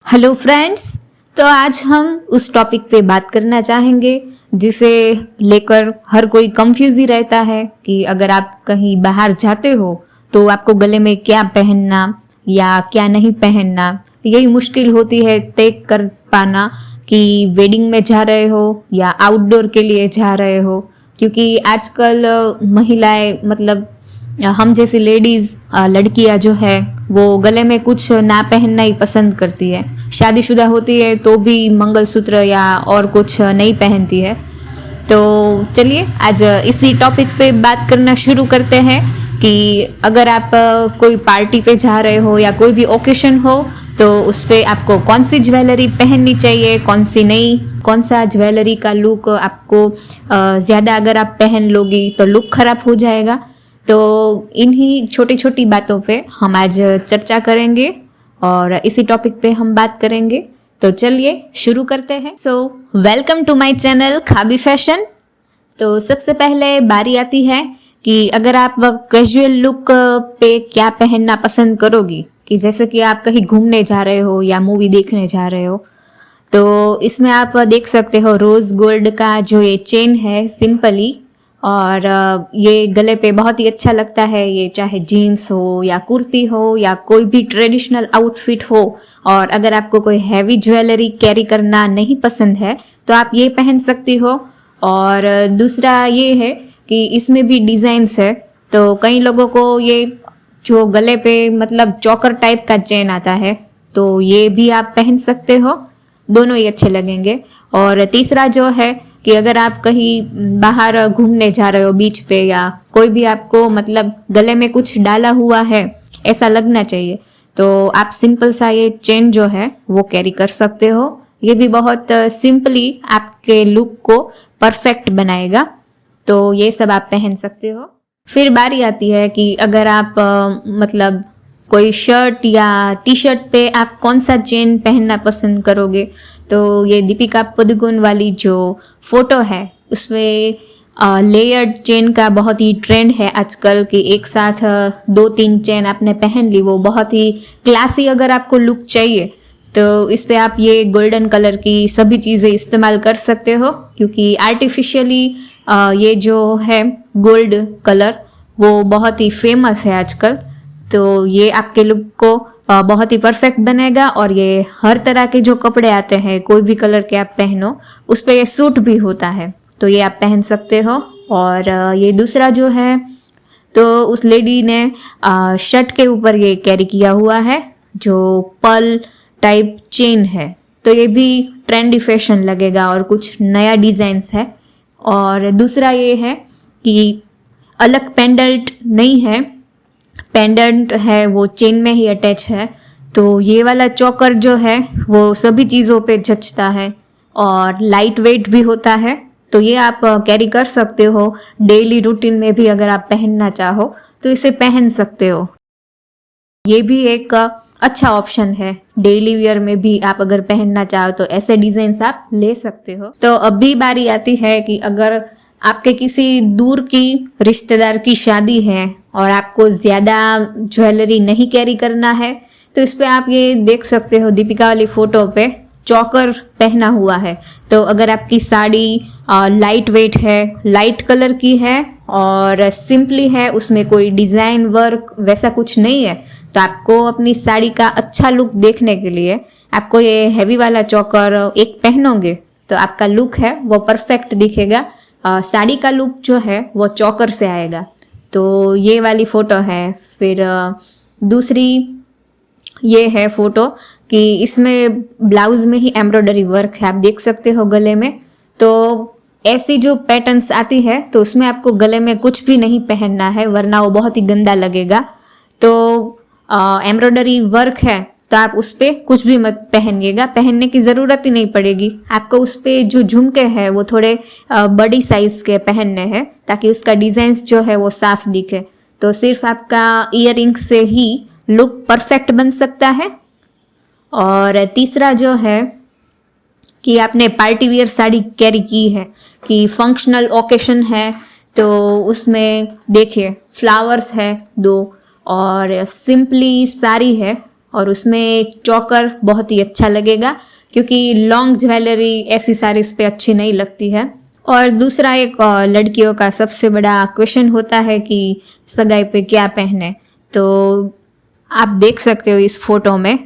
Hello friends. तो आज हम उस टॉपिक पे बात करना चाहेंगे जिसे लेकर हर कोई कंफ्यूज ही रहता है कि अगर आप कहीं बाहर जाते हो तो आपको गले में क्या पहनना या क्या नहीं पहनना, यही मुश्किल होती है तय कर पाना कि वेडिंग में जा रहे हो या आउटडोर के लिए जा रहे हो। क्योंकि आजकल महिलाएं मतलब हम जैसी लेडीज लड़कियां जो है वो गले में कुछ ना पहनना ही पसंद करती है। शादीशुदा होती है तो भी मंगलसूत्र या और कुछ नहीं पहनती है। तो चलिए आज इसी टॉपिक पे बात करना शुरू करते हैं कि अगर आप कोई पार्टी पे जा रहे हो या कोई भी ओकेशन हो तो उस पे आपको कौन सी ज्वेलरी पहननी चाहिए, कौन सी नहीं, कौन सा ज्वेलरी का लुक आपको ज़्यादा अगर आप पहन लोगी तो लुक खराब हो जाएगा। तो इन्हीं छोटी छोटी बातों पे हम आज चर्चा करेंगे और इसी टॉपिक पे हम बात करेंगे। तो चलिए शुरू करते हैं। So welcome to my channel Khabi fashion. तो सबसे पहले बारी आती है कि अगर आप कैजुअल लुक पे क्या पहनना पसंद करोगी, कि जैसे कि आप कहीं घूमने जा रहे हो या मूवी देखने जा रहे हो तो इसमें आप देख सकते हो रोज़ गोल्ड का जो ये चेन है सिंपली, और ये गले पे बहुत ही अच्छा लगता है। ये चाहे जीन्स हो या कुर्ती हो या कोई भी ट्रेडिशनल आउटफिट हो। और अगर आपको कोई हैवी ज्वेलरी कैरी करना नहीं पसंद है तो आप ये पहन सकती हो। और दूसरा ये है कि इसमें भी डिज़ाइंस है, तो कई लोगों को ये जो गले पे मतलब चोकर टाइप का चेन आता है तो ये भी आप पहन सकते हो, दोनों ही अच्छे लगेंगे। और तीसरा जो है कि अगर आप कहीं बाहर घूमने जा रहे हो बीच पे या कोई भी आपको मतलब गले में कुछ डाला हुआ है ऐसा लगना चाहिए तो आप सिंपल सा ये चेन जो है वो कैरी कर सकते हो। ये भी बहुत सिंपली आपके लुक को परफेक्ट बनाएगा, तो ये सब आप पहन सकते हो। फिर बारी आती है कि अगर आप मतलब कोई शर्ट या टी शर्ट पे आप कौन सा चेन पहनना पसंद करोगे। तो ये दीपिका पादुकोण वाली जो फोटो है उसमें लेयर्ड चेन का बहुत ही ट्रेंड है आजकल, कि एक साथ 2-3 चेन आपने पहन ली, वो बहुत ही क्लासी अगर आपको लुक चाहिए तो इस पे आप ये गोल्डन कलर की सभी चीज़ें इस्तेमाल कर सकते हो। क्योंकि आर्टिफिशियली ये जो है गोल्ड कलर वो बहुत ही फेमस है आजकल, तो ये आपके लुक को बहुत ही परफेक्ट बनेगा। और ये हर तरह के जो कपड़े आते हैं कोई भी कलर के आप पहनो उस पर ये सूट भी होता है, तो ये आप पहन सकते हो। और ये दूसरा जो है तो उस लेडी ने शर्ट के ऊपर ये कैरी किया हुआ है जो पर्ल टाइप चेन है, तो ये भी ट्रेंडी फैशन लगेगा और कुछ नया डिज़ाइंस है। और दूसरा ये है कि अलग पेंडेंट नहीं है, पेंडेंट है वो चेन में ही अटैच है, तो ये वाला चोकर जो है वो सभी चीज़ों पे जचता है और लाइट वेट भी होता है, तो ये आप कैरी कर सकते हो। डेली रूटीन में भी अगर आप पहनना चाहो तो इसे पहन सकते हो। ये भी एक अच्छा ऑप्शन है, डेली वियर में भी आप अगर पहनना चाहो तो ऐसे डिज़ाइंस आप ले सकते हो। तो अभी बारी आती है कि अगर आपके किसी दूर की रिश्तेदार की शादी है और आपको ज़्यादा ज्वेलरी नहीं कैरी करना है तो इस पे आप ये देख सकते हो दीपिका वाली फ़ोटो पे चोकर पहना हुआ है। तो अगर आपकी साड़ी लाइट वेट है, लाइट कलर की है और सिंपली है, उसमें कोई डिज़ाइन वर्क वैसा कुछ नहीं है, तो आपको अपनी साड़ी का अच्छा लुक देखने के लिए आपको ये हैवी वाला चोकर एक पहनोगे तो आपका लुक है वो परफेक्ट दिखेगा। साड़ी का लुक जो है वो चोकर से आएगा, तो ये वाली फ़ोटो है। फिर दूसरी ये है फ़ोटो कि इसमें ब्लाउज़ में ही एम्ब्रॉयडरी वर्क है, आप देख सकते हो गले में। तो ऐसी जो पैटर्न्स आती है तो उसमें आपको गले में कुछ भी नहीं पहनना है वरना वो बहुत ही गंदा लगेगा। तो एम्ब्रॉयडरी वर्क है तो आप उस पर कुछ भी मत पहनिएगा, पहनने की ज़रूरत ही नहीं पड़ेगी आपको। उस पर जो झुमके हैं वो थोड़े बड़ी साइज़ के पहनने हैं ताकि उसका डिज़ाइंस जो है वो साफ दिखे। तो सिर्फ आपका ईयरिंग से ही लुक परफेक्ट बन सकता है। और तीसरा जो है कि आपने पार्टी वियर साड़ी कैरी की है, कि फंक्शनल ओकेशन है तो उसमें देखिए फ्लावर्स है 2 और सिंपली साड़ी है और उसमें चोकर बहुत ही अच्छा लगेगा, क्योंकि लॉन्ग ज्वेलरी ऐसी साड़ीज़ पे अच्छी नहीं लगती है। और दूसरा एक लड़कियों का सबसे बड़ा क्वेश्चन होता है कि सगाई पे क्या पहने। तो आप देख सकते हो इस फोटो में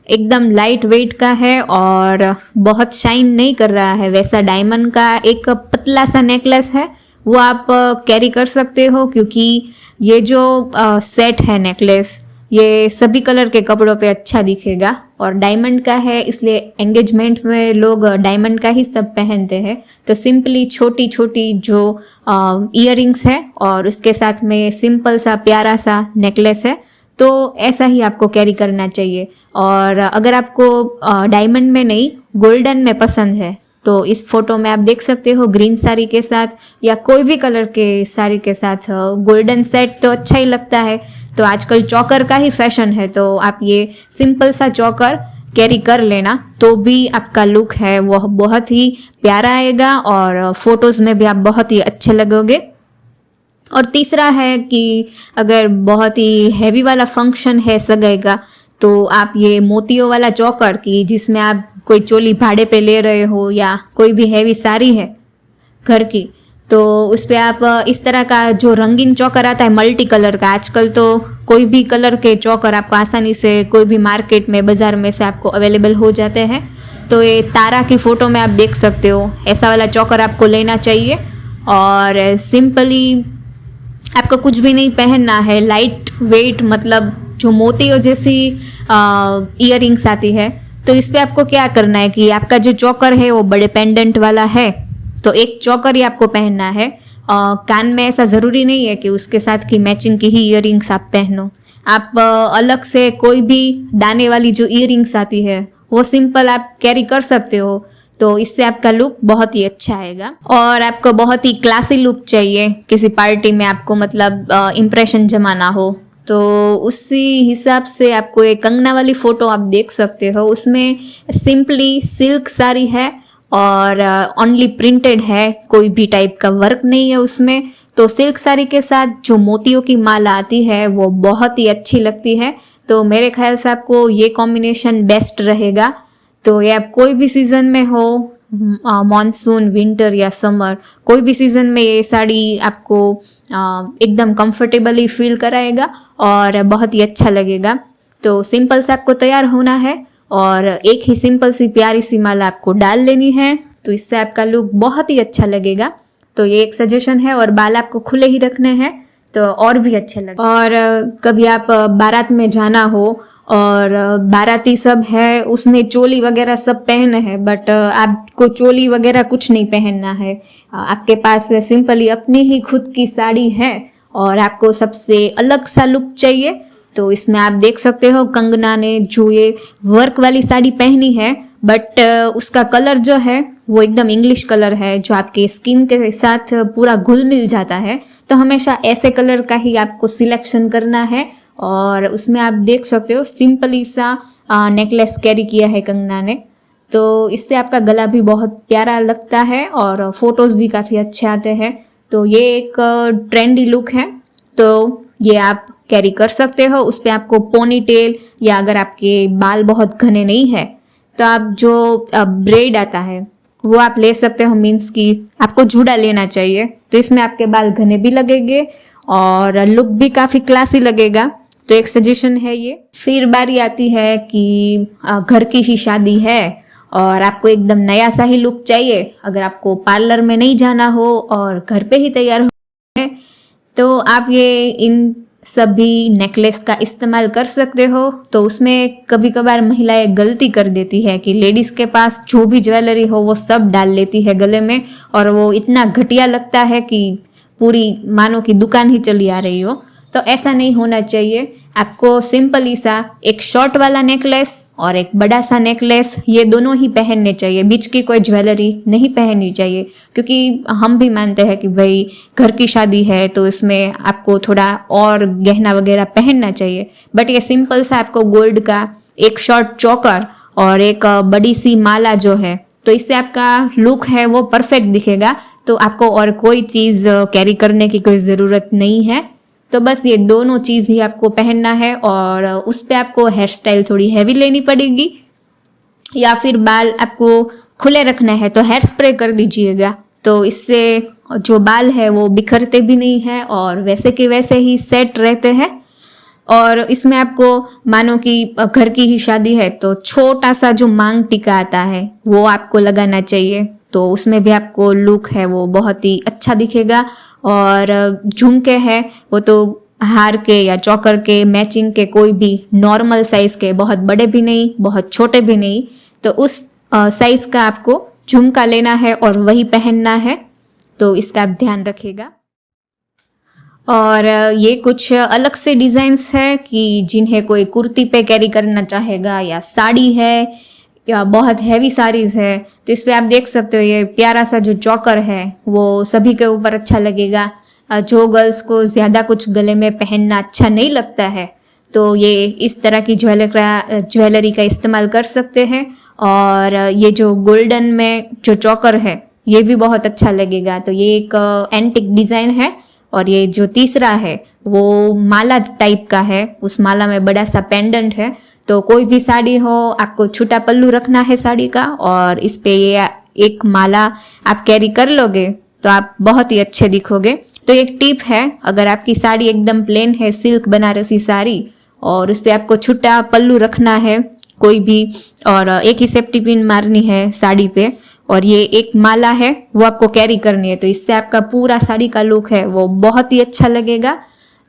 एकदम लाइट वेट का है और बहुत शाइन नहीं कर रहा है, वैसा डायमंड का एक पतला सा नेकलेस है, वो आप कैरी कर सकते हो, क्योंकि ये जो सेट है नेकलेस, ये सभी कलर के कपड़ों पे अच्छा दिखेगा और डायमंड का है, इसलिए एंगेजमेंट में लोग डायमंड का ही सब पहनते हैं। तो सिंपली छोटी छोटी जो इयररिंग्स है और उसके साथ में सिंपल सा प्यारा सा नेकलेस है, तो ऐसा ही आपको कैरी करना चाहिए। और अगर आपको डायमंड में नहीं गोल्डन में पसंद है तो इस फोटो में आप देख सकते हो ग्रीन साड़ी के साथ या कोई भी कलर के साड़ी के साथ गोल्डन सेट तो अच्छा ही लगता है। तो आजकल चोकर का ही फैशन है, तो आप ये सिंपल सा चोकर कैरी कर लेना, तो भी आपका लुक है वह बहुत ही प्यारा आएगा और फोटोज़ में भी आप बहुत ही अच्छे लगोगे। और तीसरा है कि अगर बहुत ही हैवी वाला फंक्शन है सगाई का, तो आप ये मोतियों वाला चोकर की जिसमें आप कोई चोली भाड़े पे ले रहे हो या कोई भी हैवी साड़ी है घर की, तो उस पर आप इस तरह का जो रंगीन चोकर आता है मल्टी कलर का, आजकल तो कोई भी कलर के चोकर आपको आसानी से कोई भी मार्केट में बाज़ार में से आपको अवेलेबल हो जाते हैं। तो ये तारा की फ़ोटो में आप देख सकते हो, ऐसा वाला चोकर आपको लेना चाहिए। और सिंपली आपको कुछ भी नहीं पहनना है, लाइट वेट, मतलब जो मोतियों जैसी इयररिंग्स आती है, तो इस पर आपको क्या करना है कि आपका जो चोकर है वो बड़े पेंडेंट वाला है, तो एक चोकर ही आपको पहनना है। कान में ऐसा ज़रूरी नहीं है कि उसके साथ की मैचिंग की ही इयररिंग्स आप पहनो। आप अलग से कोई भी दाने वाली जो इयररिंग्स आती है वो सिंपल आप कैरी कर सकते हो, तो इससे आपका लुक बहुत ही अच्छा आएगा। और आपको बहुत ही क्लासी लुक चाहिए किसी पार्टी में, आपको मतलब इम्प्रेशन जमाना हो, तो उसी हिसाब से आपको एक कंगना वाली फ़ोटो आप देख सकते हो। उसमें सिंपली सिल्क साड़ी है और ओनली प्रिंटेड है, कोई भी टाइप का वर्क नहीं है उसमें। तो सिल्क साड़ी के साथ जो मोतियों की माला आती है वो बहुत ही अच्छी लगती है, तो मेरे ख्याल से आपको ये कॉम्बिनेशन बेस्ट रहेगा। तो ये आप कोई भी सीज़न में हो, मॉनसून, विंटर या समर, कोई भी सीज़न में ये साड़ी आपको एकदम कंफर्टेबली फील कराएगा और बहुत ही अच्छा लगेगा। तो सिंपल से आपको तैयार होना है और एक ही सिंपल सी प्यारी सी माला आपको डाल लेनी है, तो इससे आपका लुक बहुत ही अच्छा लगेगा। तो ये एक सजेशन है। और बाल आपको खुले ही रखने हैं तो और भी अच्छे लगे। और कभी आप बारात में जाना हो और बाराती सब है, उसने चोली वगैरह सब पहने हैं, बट आपको चोली वगैरह कुछ नहीं पहनना है, आपके पास सिंपली अपनी ही खुद की साड़ी है और आपको सबसे अलग सा लुक चाहिए, तो इसमें आप देख सकते हो कंगना ने जो ये वर्क वाली साड़ी पहनी है, बट उसका कलर जो है वो एकदम इंग्लिश कलर है जो आपके स्किन के साथ पूरा घुल मिल जाता है। तो हमेशा ऐसे कलर का ही आपको सिलेक्शन करना है। और उसमें आप देख सकते हो सिंपली सा नेकलेस कैरी किया है कंगना ने, तो इससे आपका गला भी बहुत प्यारा लगता है और फोटोज़ भी काफ़ी अच्छे आते हैं। तो ये एक ट्रेंडी लुक है, तो ये आप कैरी कर सकते हो। उस पर आपको पोनी टेल या अगर आपके बाल बहुत घने नहीं है तो आप जो ब्रेड आता है वो आप ले सकते हो, मीन्स कि आपको जूड़ा लेना चाहिए, तो इसमें आपके बाल घने भी लगेंगे और लुक भी काफ़ी क्लासी लगेगा। तो एक सजेशन है ये। फिर बारी आती है कि घर की ही शादी है और आपको एकदम नया सा ही लुक चाहिए, अगर आपको पार्लर में नहीं जाना हो और घर पे ही तैयार हो है, तो आप ये इन सभी नेकलेस का इस्तेमाल कर सकते हो। तो उसमें कभी कभार महिलाएं गलती कर देती है कि लेडीज़ के पास जो भी ज्वेलरी हो वो सब डाल लेती है गले में, और वो इतना घटिया लगता है कि पूरी मानो की दुकान ही चली आ रही हो। तो ऐसा नहीं होना चाहिए। आपको सिंपली सा एक शॉर्ट वाला नेकलेस और एक बड़ा सा नेकलेस, ये दोनों ही पहनने चाहिए, बीच की कोई ज्वेलरी नहीं पहननी चाहिए, क्योंकि हम भी मानते हैं कि भाई घर की शादी है तो इसमें आपको थोड़ा और गहना वगैरह पहनना चाहिए। बट ये सिंपल सा आपको गोल्ड का एक शॉर्ट चोकर और एक बड़ी सी माला जो है, तो इससे आपका लुक है वो परफेक्ट दिखेगा। तो आपको और कोई चीज़ कैरी करने की कोई ज़रूरत नहीं है। तो बस ये दोनों चीज़ ही आपको पहनना है और उस पर आपको हेयर स्टाइल थोड़ी हैवी लेनी पड़ेगी, या फिर बाल आपको खुले रखना है तो हेयर स्प्रे कर दीजिएगा। तो इससे जो बाल है वो बिखरते भी नहीं है और वैसे के वैसे ही सेट रहते हैं। और इसमें आपको मानो कि घर की ही शादी है तो छोटा सा जो मांग टीका आता है वो आपको लगाना चाहिए, तो उसमें भी आपको लुक है वो बहुत ही अच्छा दिखेगा। और झुमके हैं वो तो हार के या चौकर के मैचिंग के, कोई भी नॉर्मल साइज़ के, बहुत बड़े भी नहीं बहुत छोटे भी नहीं, तो उस साइज़ का आपको झुमका लेना है और वही पहनना है, तो इसका आप ध्यान रखिएगा। और ये कुछ अलग से डिज़ाइंस है कि जिन्हें कोई कुर्ती पे कैरी करना चाहेगा, या साड़ी है या बहुत हैवी साड़ीज़ है, तो इस पर आप देख सकते हो ये प्यारा सा जो चौकर है वो सभी के ऊपर अच्छा लगेगा। जो गर्ल्स को ज़्यादा कुछ गले में पहनना अच्छा नहीं लगता है तो ये इस तरह की ज्वेलरी का इस्तेमाल कर सकते हैं। और ये जो गोल्डन में जो चौकर है ये भी बहुत अच्छा लगेगा, तो ये एक एंटिक डिज़ाइन है। और ये जो तीसरा है वो माला टाइप का है, उस माला में बड़ा सा पेंडेंट है, तो कोई भी साड़ी हो आपको छोटा पल्लू रखना है साड़ी का और इस पे ये एक माला आप कैरी कर लोगे तो आप बहुत ही अच्छे दिखोगे। तो एक टिप है, अगर आपकी साड़ी एकदम प्लेन है, सिल्क बनारसी साड़ी, और उस पर आपको छोटा पल्लू रखना है कोई भी, और एक ही सेफ्टी पिन मारनी है साड़ी पे, और ये एक माला है वो आपको कैरी करनी है, तो इससे आपका पूरा साड़ी का लुक है वो बहुत ही अच्छा लगेगा।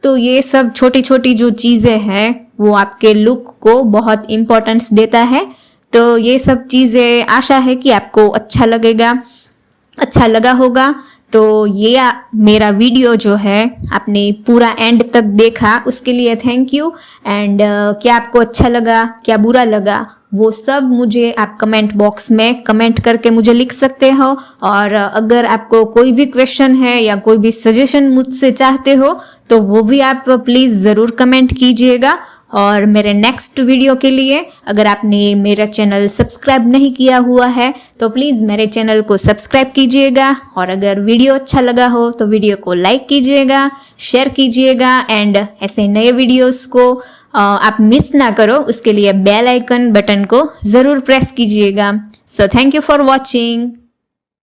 तो ये सब छोटी छोटी जो चीज़ें हैं वो आपके लुक को बहुत इम्पोर्टेंस देता है। तो ये सब चीज़ें आशा है कि आपको अच्छा लगा होगा। तो ये मेरा वीडियो जो है आपने पूरा एंड तक देखा उसके लिए थैंक यू। एंड क्या आपको अच्छा लगा, क्या बुरा लगा, वो सब मुझे आप कमेंट बॉक्स में कमेंट करके मुझे लिख सकते हो। और अगर आपको कोई भी क्वेश्चन है या कोई भी सजेशन मुझसे चाहते हो तो वो भी आप प्लीज़ ज़रूर कमेंट कीजिएगा। और मेरे नेक्स्ट वीडियो के लिए अगर आपने मेरा चैनल सब्सक्राइब नहीं किया हुआ है तो प्लीज़ मेरे चैनल को सब्सक्राइब कीजिएगा। और अगर वीडियो अच्छा लगा हो तो वीडियो को लाइक कीजिएगा, शेयर कीजिएगा, एंड ऐसे नए वीडियोस को आप मिस ना करो उसके लिए बेल आइकन बटन को ज़रूर प्रेस कीजिएगा। So thank you for watching.